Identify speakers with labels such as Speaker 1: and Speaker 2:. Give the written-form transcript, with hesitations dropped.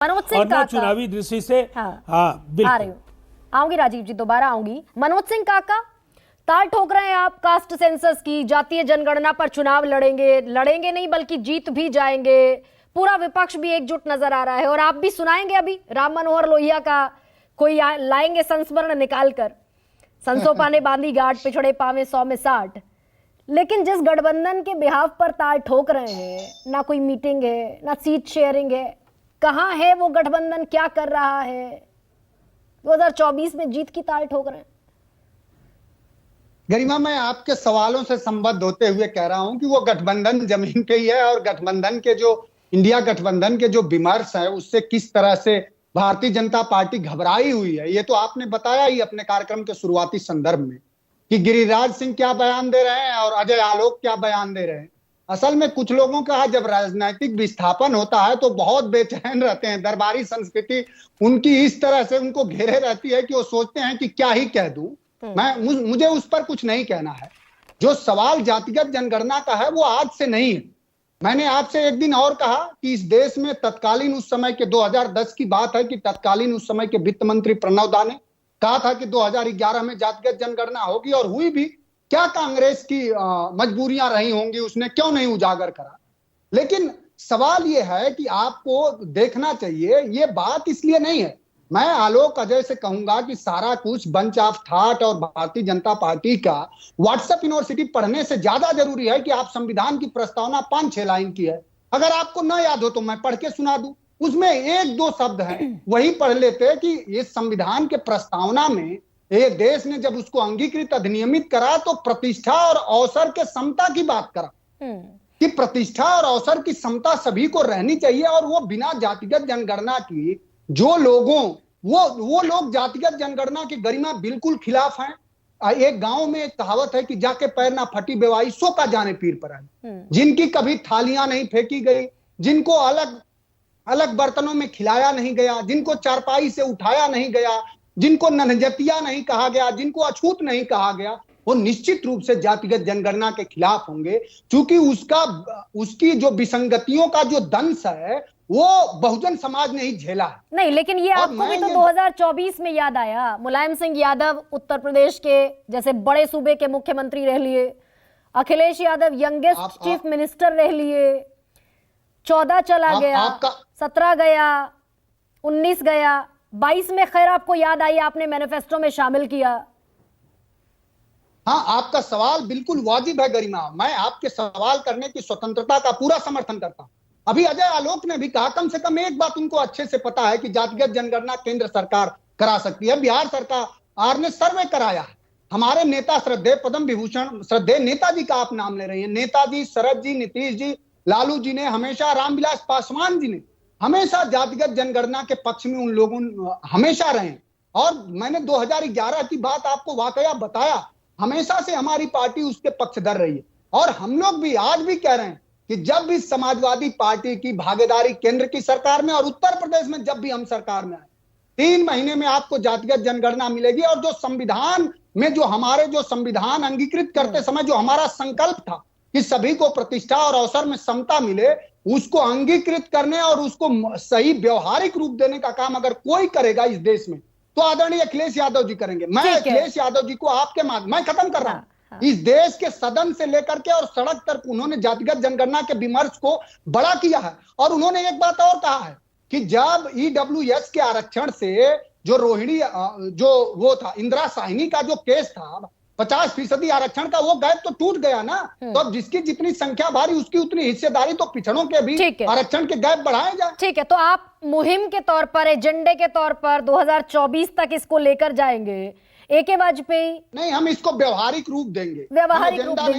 Speaker 1: मनोज सिंह
Speaker 2: और ना
Speaker 1: काका
Speaker 2: चुनावी दृष्टि से।
Speaker 1: हाँ,
Speaker 2: हाँ
Speaker 1: आ
Speaker 2: बिल्कुल
Speaker 1: रही हूँ, आऊंगी राजीव जी, दोबारा आऊंगी। मनोज सिंह काका, ताल ठोक रहे हैं आप कास्ट सेंसस की, जातीय जनगणना पर चुनाव लड़ेंगे नहीं बल्कि जीत भी जाएंगे। पूरा विपक्ष भी एकजुट नजर आ रहा है और आप भी सुनाएंगे अभी राम मनोहर लोहिया का कोई लाएंगे संस्मरण निकाल कर, संसोपा ने बांधी गांठ पिछड़े पावे 100 में 60। लेकिन जिस गठबंधन के बिहाफ पर ताल ठोक रहे हैं, ना कोई मीटिंग है ना सीट शेयरिंग है, कहां है वो गठबंधन, क्या कर रहा है? 2024 में जीत की ताल ठोक रहे हैं।
Speaker 3: गरिमा, मैं आपके सवालों से संबद्ध होते हुए कह रहा हूं कि वो गठबंधन जमीन पे ही है और गठबंधन के जो इंडिया गठबंधन के जो विमर्श है उससे किस तरह से भारतीय जनता पार्टी घबराई हुई है, ये तो आपने बताया ही अपने कार्यक्रम के शुरुआती संदर्भ में कि गिरिराज सिंह क्या बयान दे रहे हैं और अजय आलोक क्या बयान दे रहे हैं। असल में कुछ लोगों का जब राजनीतिक विस्थापन होता है तो बहुत बेचैन रहते हैं। दरबारी संस्कृति उनकी इस तरह से उनको घेरे रहती है कि वो सोचते हैं कि क्या ही कह दूं, मुझे उस पर कुछ नहीं कहना है। जो सवाल जातिगत जनगणना का है वो आज से नहीं है। मैंने आपसे एक दिन और कहा कि इस देश में तत्कालीन उस समय के 2010 की बात है कि तत्कालीन उस समय के वित्त मंत्री प्रणव दा ने कहा था कि 2011 में जातिगत जनगणना होगी और हुई भी। क्या कांग्रेस की मजबूरियां रही होंगी, उसने क्यों नहीं उजागर करा? लेकिन सवाल यह है कि आपको देखना चाहिए, ये बात इसलिए नहीं है। मैं आलोक अजय से कहूंगा कि सारा कुछ बंच ऑफ थॉट और भारतीय जनता पार्टी का व्हाट्सएप यूनिवर्सिटी पढ़ने से ज्यादा जरूरी है कि आप संविधान की प्रस्तावना 5-6 लाइन की है, अगर आपको न याद हो तो मैं पढ़ के सुना दूं। उसमें 1-2 शब्द हैं, वही पढ़ लेते कि ये संविधान के प्रस्तावना में ये देश ने जब उसको अंगीकृत अधिनियमित करा तो प्रतिष्ठा और अवसर के समता की बात करा कि प्रतिष्ठा और अवसर की समता सभी को रहनी चाहिए और वो बिना जातिगत जनगणना की जो लोगों वो लोग जातिगत जनगणना की गरिमा बिल्कुल खिलाफ हैं। एक गांव में एक कहावत है कि जाके पैर ना फटी बेवाई सो का जाने पीर पर आई। जिनकी कभी थालियां नहीं फेंकी गई, जिनको अलग अलग बर्तनों में खिलाया नहीं गया, जिनको चारपाई से उठाया नहीं गया, जिनको नन्हजतिया नहीं कहा गया, जिनको अछूत नहीं कहा गया, वो निश्चित रूप से जातिगत जनगणना के खिलाफ होंगे, क्योंकि उसकी जो विसंगतियों का जो दंश है वो बहुजन समाज ने ही झेला है।
Speaker 1: नहीं, लेकिन ये आपको भी तो 2024 में याद आया। मुलायम सिंह यादव उत्तर प्रदेश के जैसे बड़े सूबे के मुख्यमंत्री रह लिए, Akhilesh Yadav youngest chief minister रह लिए, 14 चला गया, 17 गया, 19 गया, 22 में खैर आपको याद आई, आपने मैनिफेस्टो में शामिल किया।
Speaker 3: हाँ, आपका सवाल बिल्कुल वाजिब है गरिमा। मैं आपके सवाल करने की स्वतंत्रता का पूरा समर्थन करता हूं। अभी अजय आलोक ने भी कहा, कम से कम एक बात उनको अच्छे से पता है कि जातिगत जनगणना केंद्र सरकार करा सकती है। बिहार सरकार ने सर्वे कराया है। हमारे नेता श्रद्धेय पद्म विभूषण श्रद्धेय नेताजी का आप नाम ले रही हैं, नेताजी, शरद जी, नीतीश जी, लालू जी ने हमेशा, रामविलास पासवान जी ने हमेशा जातिगत जनगणना के पक्ष में उन लोगों हमेशा रहे। और मैंने 2011 की बात आपको वाकया बताया, हमेशा से हमारी पार्टी उसके पक्षधर रही है। और हम लोग भी आज भी कह रहे हैं कि जब भी समाजवादी पार्टी की भागीदारी केंद्र की सरकार में और उत्तर प्रदेश में जब भी हम सरकार में आए, 3 महीने में आपको जातिगत जनगणना मिलेगी। और जो संविधान में जो हमारे जो संविधान अंगीकृत करते समय जो हमारा संकल्प था कि सभी को प्रतिष्ठा और अवसर में समता मिले, उसको अंगीकृत करने और उसको सही व्यवहारिक रूप देने का काम अगर कोई करेगा इस देश में तो आदरणीय अखिलेश यादव जी करेंगे। मैं अखिलेश यादव जी को आपके माध्यम, मैं खत्म कर रहा हूं। इस देश के सदन से लेकर के और सड़क तक उन्होंने जातिगत जनगणना के विमर्श को बड़ा किया है। और उन्होंने एक बात और कहा है कि जब ईडब्ल्यूएस के आरक्षण से जो रोहिणी जो वो था इंदिरा साहनी का जो केस था 50% आरक्षण का, वो गैप तो टूट गया ना। तो अब जिसकी जितनी संख्या भारी उसकी उतनी हिस्सेदारी, तो पिछड़ों के भी आरक्षण के गैप बढ़ाए जाए।
Speaker 1: ठीक है, तो आप मुहिम के तौर पर, एजेंडे के तौर पर 2024 तक इसको लेकर जाएंगे। एके वाजपेयी
Speaker 3: नहीं, हम इसको व्यवहारिक रूप देंगे,
Speaker 1: व्यवहारिक रूप देंगे।